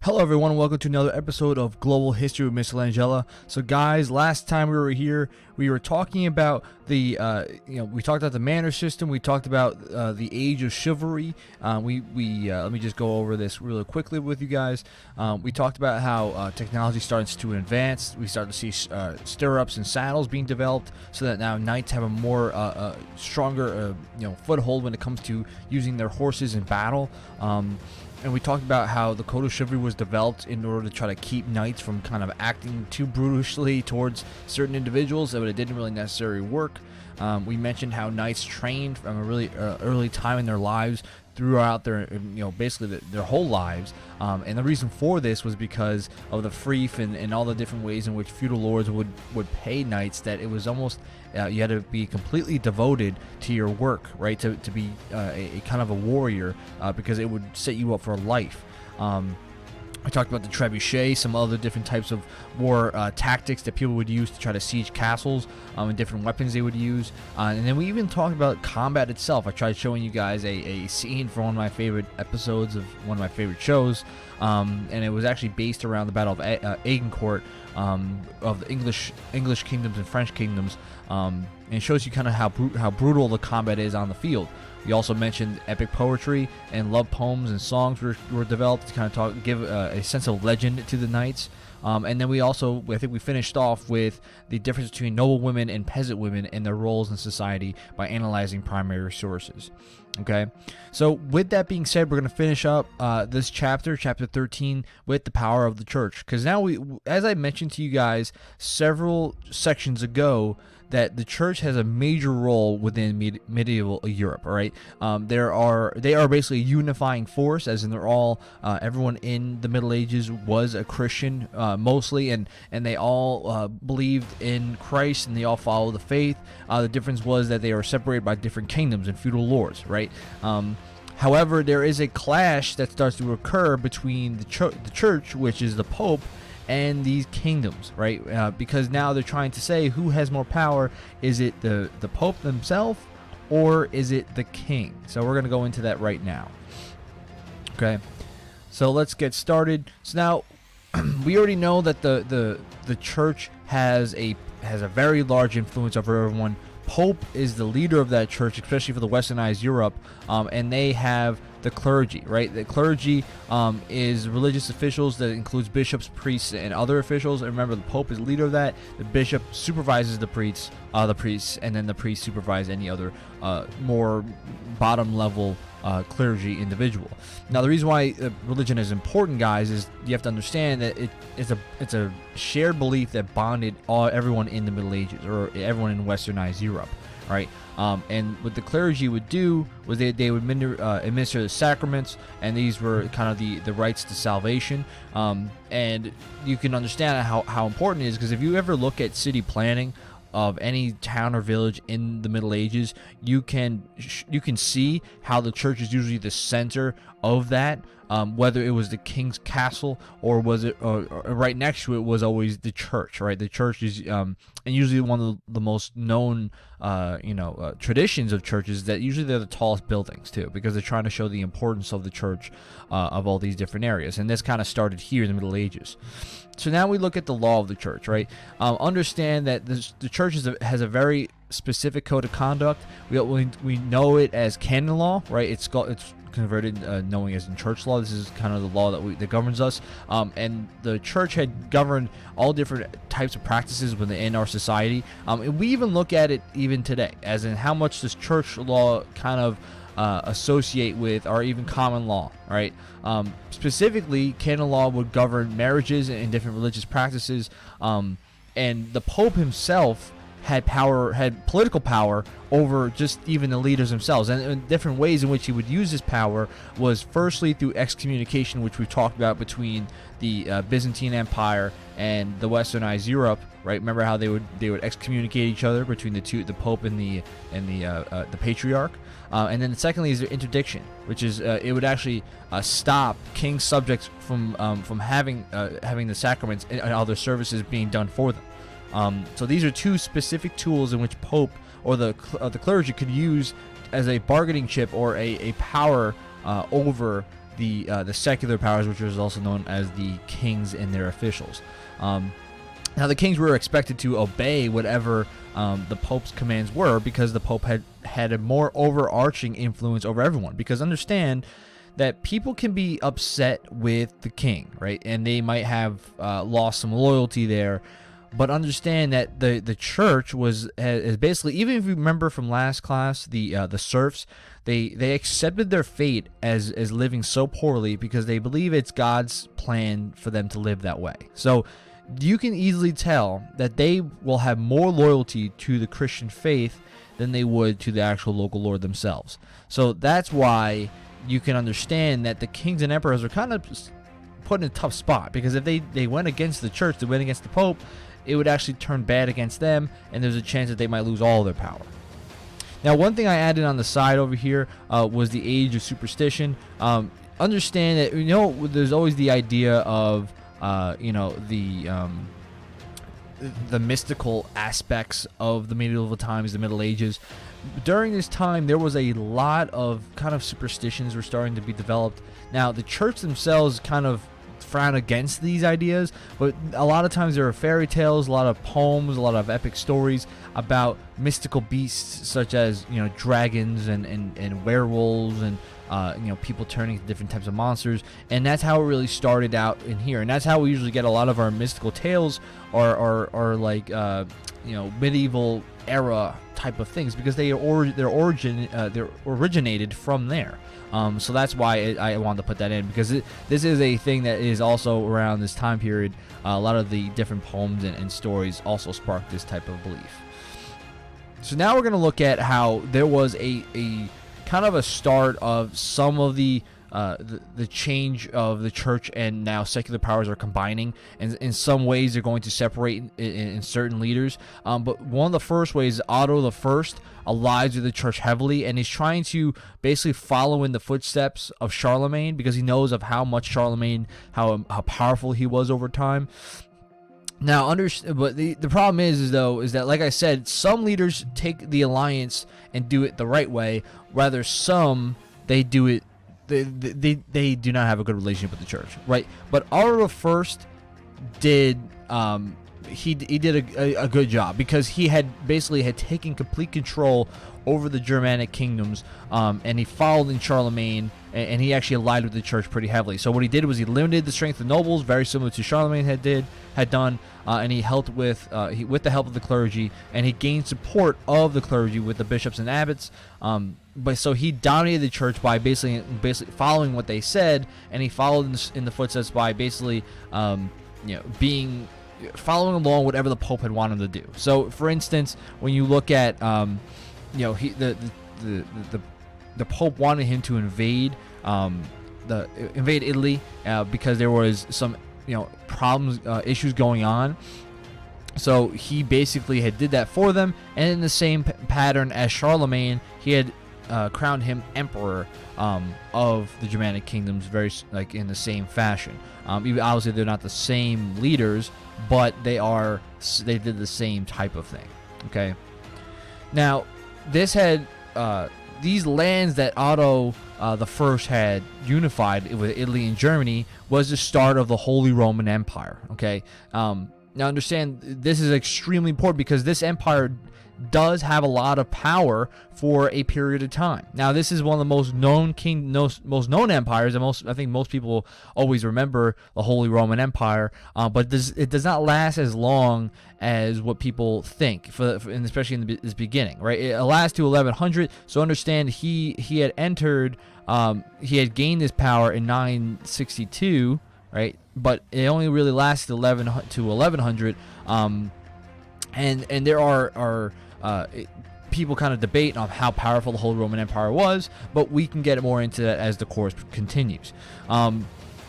Hello everyone, welcome to another episode of Global History with Mr. Langella. So guys, last time we were here, we were talking about the, we talked about the manor system, we talked about the age of chivalry. Let me just go over this really quickly with you guys. We talked about how technology starts to advance. We started to see stirrups and saddles being developed, so that now knights have a more stronger, foothold when it comes to using their horses in battle. And we talked about how the code of chivalry was developed in order to try to keep knights from kind of acting too brutally towards certain individuals, but it didn't really necessarily work. We mentioned how knights trained from a really early time in their lives throughout their, basically their whole lives. And the reason for this was because of the fief and all the different ways in which feudal lords would pay knights, that it was almost, you had to be completely devoted to your work, right, to be a kind of a warrior, because it would set you up for life. I talked about the trebuchet, some other different types of war tactics that people would use to try to siege castles, and different weapons they would use. And then we even talked about combat itself. I tried showing you guys a scene from one of my favorite episodes of one of my favorite shows, and it was actually based around the Battle of Agincourt, of the English kingdoms and French kingdoms, and it shows you kind of how brutal the combat is on the field. We also mentioned epic poetry and love poems and songs were developed to kind of give a sense of legend to the knights. And then I think we finished off with the difference between noble women and peasant women and their roles in society by analyzing primary sources. Okay, so with that being said, we're going to finish up this chapter 13, with the power of the church. Because now as I mentioned to you guys several sections ago, that the church has a major role within medieval Europe. All right, they are basically a unifying force, as in they're all everyone in the Middle Ages was a Christian mostly, and they all believed in Christ, and they all follow the faith. The difference was that they were separated by different kingdoms and feudal lords, right? However, there is a clash that starts to occur between the church, which is the Pope, and these kingdoms, right? Because now they're trying to say who has more power. Is it the Pope themselves, or is it the king? So we're going to go into that right now. Okay, so let's get started. So now we already know that the church has a very large influence over everyone. Pope is the leader of that church, especially for the westernized Europe, and they have the clergy, right? The clergy is religious officials that includes bishops, priests, and other officials. And remember, the Pope is the leader of that. The bishop supervises the priests, and then the priests supervise any other more bottom level clergy individual. Now, the reason why religion is important, guys, is you have to understand that it's a shared belief that bonded everyone in the Middle Ages, or everyone in westernized Europe, right? And what the clergy would do was they would administer the sacraments, and these were kind of the rites to salvation. And you can understand how important it is, because if you ever look at city planning of any town or village in the Middle Ages, you can see how the church is usually the center of that. Whether it was the king's castle or was it right next to it was always the church, right? The church is and usually one of the most known traditions of churches, that usually they're the tallest buildings too, because they're trying to show the importance of the church of all these different areas. And this kind of started here in the Middle Ages. So now we look at the law of the church, right? Understand that the church has a very specific code of conduct. We know it as canon law, right? It's converted knowing as in church law. This is kind of the law that governs us, and the church had governed all different types of practices within our society, and we even look at it even today, as in how much does church law kind of associate with our even common law, right? Specifically, canon law would govern marriages and different religious practices, and the Pope himself had political power over just even the leaders themselves. And different ways in which he would use his power was firstly through excommunication, which we've talked about, between the Byzantine Empire and the westernized Europe, right? Remember how they would excommunicate each other between the Pope and the Patriarch. And then secondly is their interdiction, which is it would actually stop king subjects from having the sacraments and other services being done for them. So these are two specific tools in which Pope or the clergy could use as a bargaining chip or a power over the secular powers, which was also known as the kings and their officials. Now, the kings were expected to obey whatever the Pope's commands were, because the Pope had a more overarching influence over everyone. Because understand that people can be upset with the king, right? And they might have lost some loyalty there. But understand that the church is basically, even if you remember from last class, the serfs, they accepted their fate as living so poorly because they believe it's God's plan for them to live that way. So you can easily tell that they will have more loyalty to the Christian faith than they would to the actual local lord themselves. So that's why you can understand that the kings and emperors are kind of put in a tough spot, because if they went against the church, they went against the Pope, it would actually turn bad against them, and there's a chance that they might lose all their power. Now, one thing I added on the side over here was the age of superstition. Understand that, there's always the idea of the mystical aspects of the medieval times, the Middle Ages. During this time, there was a lot of kind of superstitions were starting to be developed. Now, the church themselves kind of frown against these ideas, but a lot of times there are fairy tales, a lot of poems, a lot of epic stories about mystical beasts such as dragons and werewolves and people turning to different types of monsters. And that's how it really started out in here, and that's how we usually get a lot of our mystical tales or like medieval era type of things, because they're originated from there. So that's why I wanted to put that in, because this is a thing that is also around this time period. A lot of the different poems and stories also spark this type of belief. So now we're going to look at how there was a kind of a start of some of the change of the church, and now secular powers are combining, and in some ways they're going to separate in certain leaders. But one of the first ways, Otto the First aligns with the church heavily, and he's trying to basically follow in the footsteps of Charlemagne, because he knows of how much Charlemagne, how powerful he was over time. Now, but the problem is that, like I said, some leaders take the alliance and do it the right way, rather some they do it. They do not have a good relationship with the church, right? But Otto the First did he did a good job, because he had taken complete control over the Germanic kingdoms, and he followed in Charlemagne, and he actually allied with the church pretty heavily. So what he did was he limited the strength of nobles, very similar to Charlemagne had done, and he helped with the help of the clergy, and he gained support of the clergy with the bishops and abbots. But so he dominated the church by basically following what they said, and he followed in the footsteps by basically following along whatever the Pope had wanted him to do. So, for instance, when you look at the Pope wanted him to invade Italy because there was some problems, issues going on. So he basically did that for them, and in the same pattern as Charlemagne, he had crowned him emperor of the Germanic kingdoms, very in the same fashion. Obviously, they're not the same leaders, but they did the same type of thing. Okay. Now, this had these lands that Otto the First had unified with Italy and Germany was the start of the Holy Roman Empire. Okay. Now understand, this is extremely important, because this empire does have a lot of power for a period of time. Now, this is one of the most known empires, and I think most people always remember the Holy Roman Empire, but it does not last as long as what people think, and especially in this beginning, right? It lasts to 1100. So understand, he had gained this power in 962, right? But it only really lasted 1100. And there are people kind of debate on how powerful the Holy Roman Empire was, but we can get more into that as the course continues.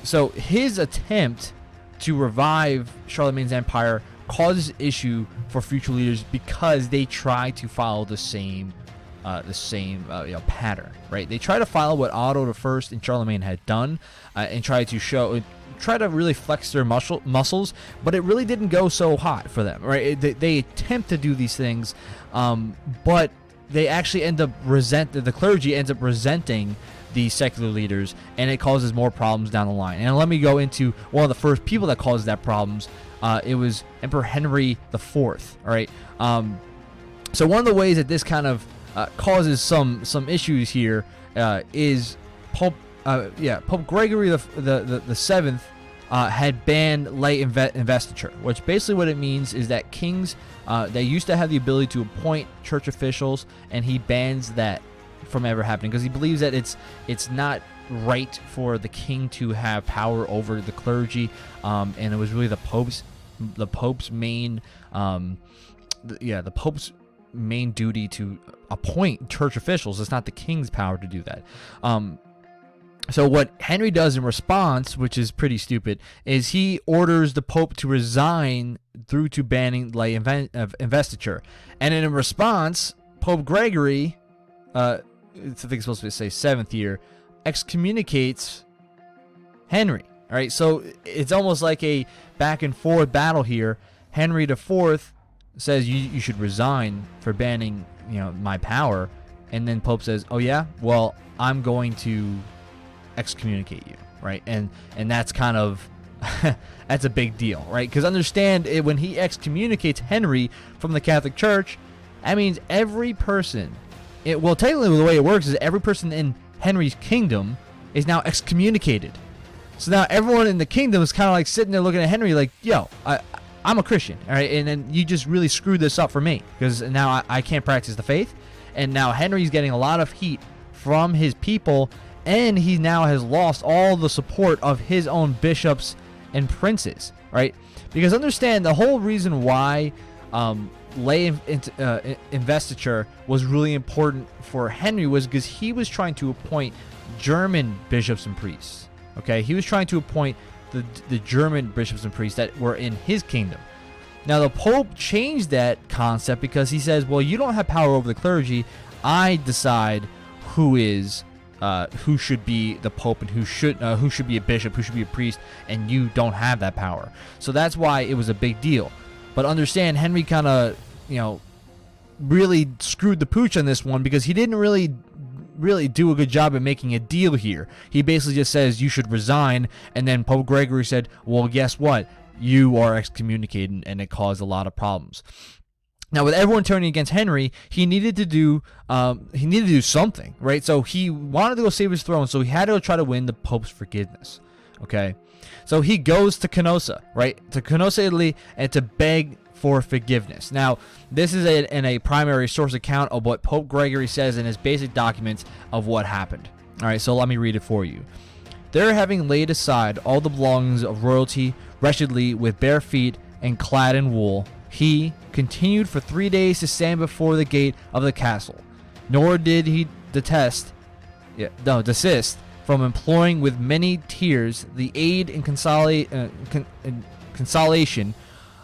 So his attempt to revive Charlemagne's empire causes issue for future leaders, because they try to follow the same pattern, right? They try to follow what Otto the First and Charlemagne had done, and try to really flex their muscles, but it really didn't go so hot for them, right? They attempt to do these things, but they actually end up the clergy ends up resenting the secular leaders, and it causes more problems down the line. And let me go into one of the first people that caused that problems. It was Emperor Henry IV. All right. So one of the ways that this kind of causes some issues here is Pope Gregory the Seventh had banned lay investiture, which basically what it means is that kings they used to have the ability to appoint church officials, and he bans that from ever happening because he believes that it's not right for the king to have power over the clergy, and it was really the Pope's main the Pope's main duty to appoint church officials. It's not the king's power to do that. So what Henry does in response, which is pretty stupid, is he orders the Pope to resign through to banning lay investiture. And in response, Pope Gregory, I think it's supposed to say 7th year, excommunicates Henry. All right, so it's almost like a back and forth battle here. Henry IV says you should resign for banning my power, and then Pope says, oh yeah, well I'm going to excommunicate you, right? And that's kind of that's a big deal, right? Because understand it, when he excommunicates Henry from the Catholic Church, that means every person. Well, technically, the way it works is every person in Henry's kingdom is now excommunicated. So now everyone in the kingdom is kind of like sitting there looking at Henry like, yo, I'm a Christian, all right? And then you just really screwed this up for me because now I can't practice the faith. And now Henry's getting a lot of heat from his people, and he now has lost all the support of his own bishops and princes, right? Because understand the whole reason why lay investiture was really important for Henry was because he was trying to appoint German bishops and priests. Okay, he was trying to appoint the German bishops and priests that were in his kingdom. Now the Pope changed that concept because he says, well, you don't have power over the clergy. I decide who should be the Pope and who should be a bishop, who should be a priest, and you don't have that power. So that's why it was a big deal. But understand, Henry kind of, really screwed the pooch on this one because he didn't really do a good job at making a deal here. He basically just says you should resign, and then Pope Gregory said, well, guess what? You are excommunicated, and it caused a lot of problems. Now, with everyone turning against Henry, he needed to do something, right? So he wanted to go save his throne, so he had to go try to win the Pope's forgiveness. Okay, so he goes to Canossa, right, to Canossa, Italy, and to beg for forgiveness. Now, this is in a primary source account of what Pope Gregory says in his basic documents of what happened. All right, so let me read it for you. There, having laid aside all the belongings of royalty, wretchedly, with bare feet and clad in wool, he continued for 3 days to stand before the gate of the castle, nor did he desist from imploring with many tears the aid and consolation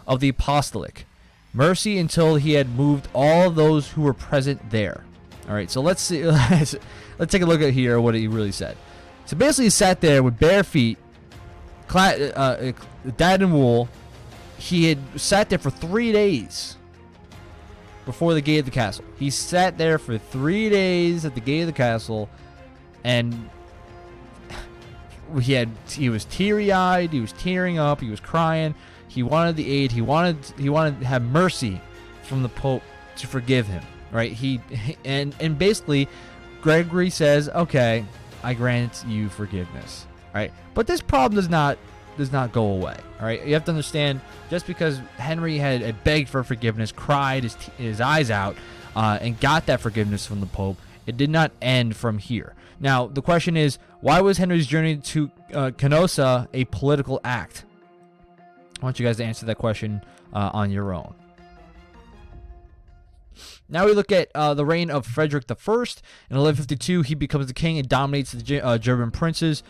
of the apostolic mercy until he had moved all those who were present there. All right, so let's see. Let's take a look at here what he really said. So basically, he sat there with bare feet, clad in wool. He had sat there for 3 days before the gate of the castle. He sat there for 3 days at the gate of the castle, and he was teary-eyed. He was tearing up. He was crying. He wanted the aid. He wanted to have mercy from the Pope to forgive him. Right? And basically, Gregory says, "Okay, I grant you forgiveness." Right? But this problem does not go away. All right, you have to understand, just because Henry had begged for forgiveness, cried his eyes out, and got that forgiveness from the Pope, it did not end from here. Now, the question is, why was Henry's journey to Canossa a political act? I want you guys to answer that question on your own. Now we look at the reign of Frederick I. In 1152, he becomes the king and dominates the German princes.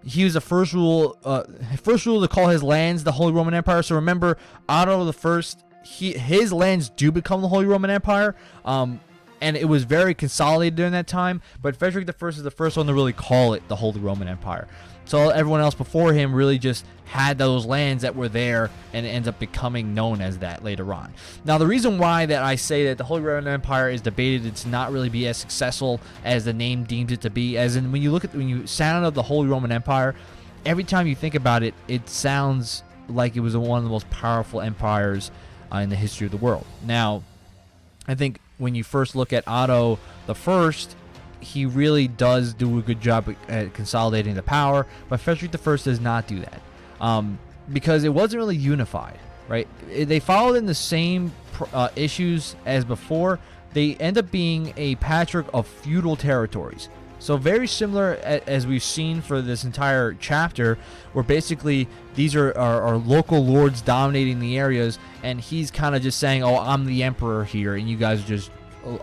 He was the first ruler to call his lands the Holy Roman Empire. So remember, Otto I, his lands do become the Holy Roman Empire, and it was very consolidated during that time. But Frederick I is the first one to really call it the Holy Roman Empire. So everyone else before him really just had those lands that were there, and it ends up becoming known as that later on. Now, the reason why that I say that the Holy Roman Empire is debated to not really be as successful as the name deems it to be, as in when you sound of the Holy Roman Empire, every time you think about it, it sounds like it was one of the most powerful empires in the history of the world. Now, I think when you first look at Otto the First, he really does do a good job at consolidating the power, but Frederick the First does not do that. Because it wasn't really unified, right? They followed in the same issues as before. They end up being a patchwork of feudal territories. So very similar as we've seen for this entire chapter, where basically these are local lords dominating the areas, and he's kind of just saying, oh, I'm the emperor here, and you guys just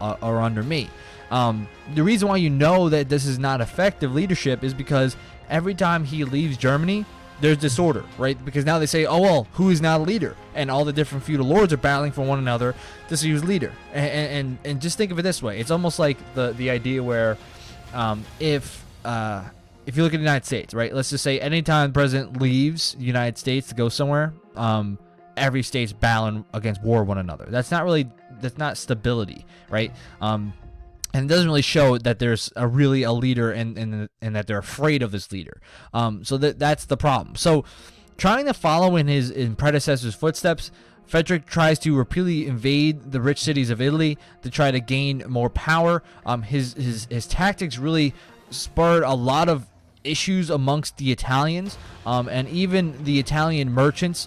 are under me. The reason why you know that this is not effective leadership is because every time he leaves Germany, there's disorder, right? Because now they say, oh, well, who is now the leader? And all the different feudal lords are battling for one another to see who's leader. And just think of it this way. It's almost like the idea where if you look at the United States, right? Let's just say anytime the president leaves the United States to go somewhere, every state's battling against war with one another. That's not stability, right? And it doesn't really show that there's really a leader and that they're afraid of this leader. So that's the problem. So trying to follow in his predecessor's footsteps, Frederick tries to repeatedly invade the rich cities of Italy to try to gain more power. His tactics really spurred a lot of issues amongst the Italians, and even the Italian merchants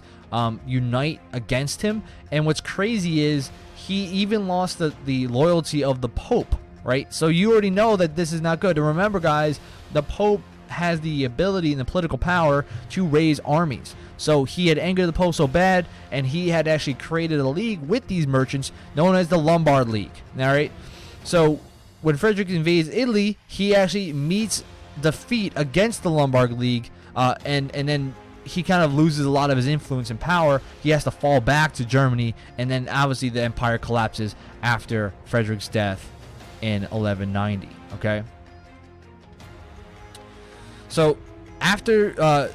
unite against him. And what's crazy is he even lost the loyalty of the Pope. Right? So you already know that this is not good. And remember, guys, the Pope has the ability and the political power to raise armies. So he had angered the Pope so bad, and he had actually created a league with these merchants known as the Lombard League. All right? So when Frederick invades Italy, he actually meets defeat against the Lombard League, and then he kind of loses a lot of his influence and power. He has to fall back to Germany, and then obviously the empire collapses after Frederick's death in 1190. Okay, so after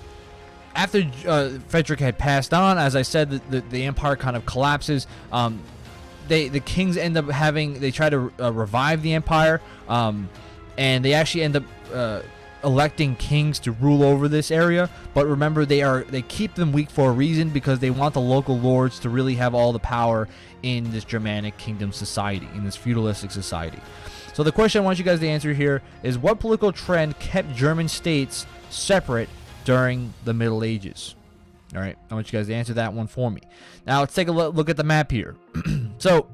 Frederick had passed on, as I said, the empire kind of collapses. The kings end up they try to revive the empire, and they actually end up electing kings to rule over this area. But remember, they keep them weak for a reason, because they want the local lords to really have all the power in this Germanic kingdom society, in this feudalistic society. So the question I want you guys to answer here is, what political trend kept German states separate during the Middle Ages? All right, I want you guys to answer that one for me. Now let's take a look at the map here. So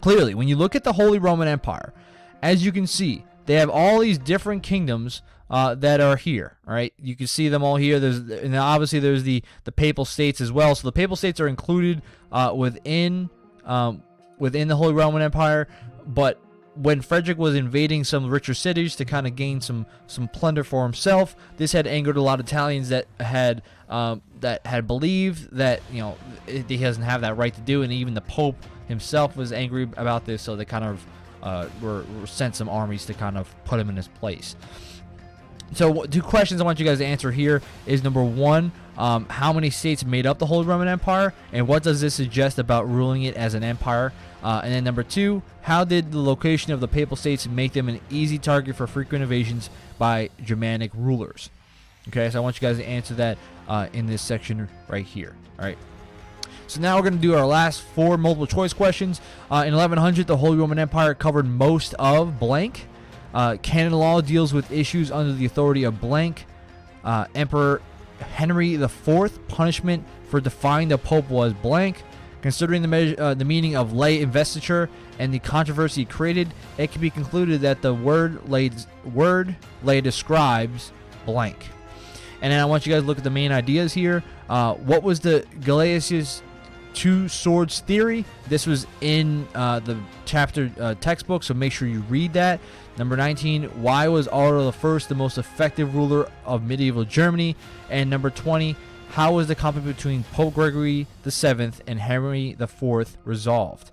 clearly, when you look at the Holy Roman Empire, as you can see, they have all these different kingdoms that are here. All right, you can see them all here. And obviously there's the Papal States as well. So the Papal States are included within the Holy Roman Empire. But when Frederick was invading some richer cities to kind of gain some plunder for himself, this had angered a lot of Italians that had believed that he doesn't have that right to do, and even the Pope himself was angry about this. So they kind of were sent some armies to kind of put him in his place. So 2 questions I want you guys to answer here is, number 1, how many states made up the Holy Roman Empire, and what does this suggest about ruling it as an empire? And then number 2, how did the location of the Papal States make them an easy target for frequent invasions by Germanic rulers? Okay, so I want you guys to answer that in this section right here. All right. So now we're going to do our last 4 multiple choice questions. In 1100, the Holy Roman Empire covered most of blank. Canon law deals with issues under the authority of blank. Emperor Henry IV punishment for defying the Pope was blank. Considering the meaning of lay investiture and the controversy created, it can be concluded that the word lay describes blank. And then I want you guys to look at the main ideas here. What was the Gelasius 2 swords theory? This was in the chapter textbook, so make sure you read that. Number 19, why was Otto I the most effective ruler of medieval Germany? And number 20, how was the conflict between Pope Gregory VII and Henry IV resolved?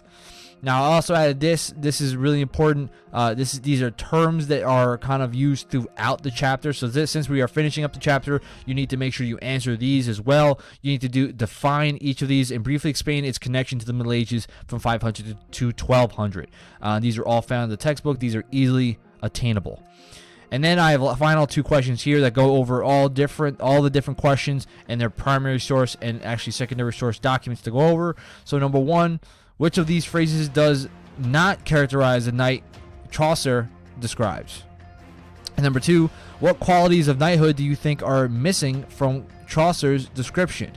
Now, I also added this. This is really important. These are terms that are kind of used throughout the chapter. So since we are finishing up the chapter, you need to make sure you answer these as well. You need to define each of these and briefly explain its connection to the Middle Ages from 500 to 1200. These are all found in the textbook. These are easily attainable. And then I have a final 2 questions here that go over all the different questions and their primary source and actually secondary source documents to go over. So number 1, which of these phrases does not characterize the knight Chaucer describes? And number 2, what qualities of knighthood do you think are missing from Chaucer's description?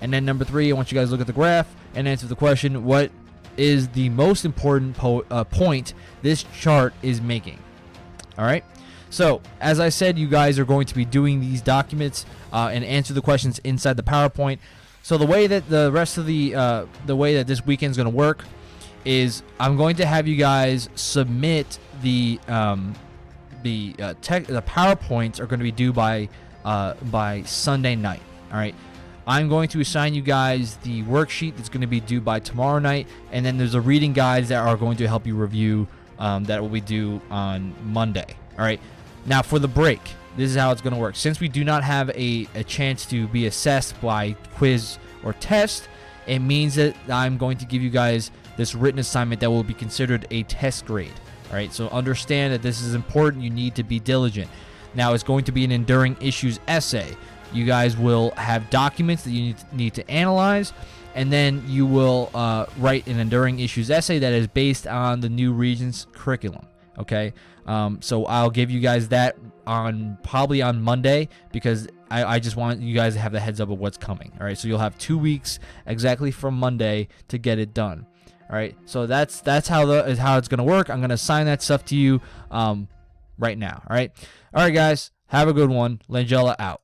And then number 3, I want you guys to look at the graph and answer the question, what is the most important point this chart is making? All right. So, as I said, you guys are going to be doing these documents and answer the questions inside the PowerPoint. So the way that the rest of the way that this weekend is going to work is I'm going to have you guys submit the PowerPoints are going to be due by Sunday night. All right. I'm going to assign you guys the worksheet that's going to be due by tomorrow night, and then there's a reading guides that are going to help you review that will be due on Monday. All right. Now for the break, this is how it's going to work. Since we do not have a chance to be assessed by quiz or test, it means that I'm going to give you guys this written assignment that will be considered a test grade. All right, so understand that this is important. You need to be diligent. Now, it's going to be an enduring issues essay. You guys will have documents that you need to analyze, and then you will write an enduring issues essay that is based on the new Regents curriculum. Okay, so I'll give you guys that probably on Monday, because I just want you guys to have the heads up of what's coming. All right, so you'll have 2 weeks exactly from Monday to get it done. All right, so that's how it's gonna work. I'm gonna assign that stuff to you right now. All right, guys, have a good one. Langella out.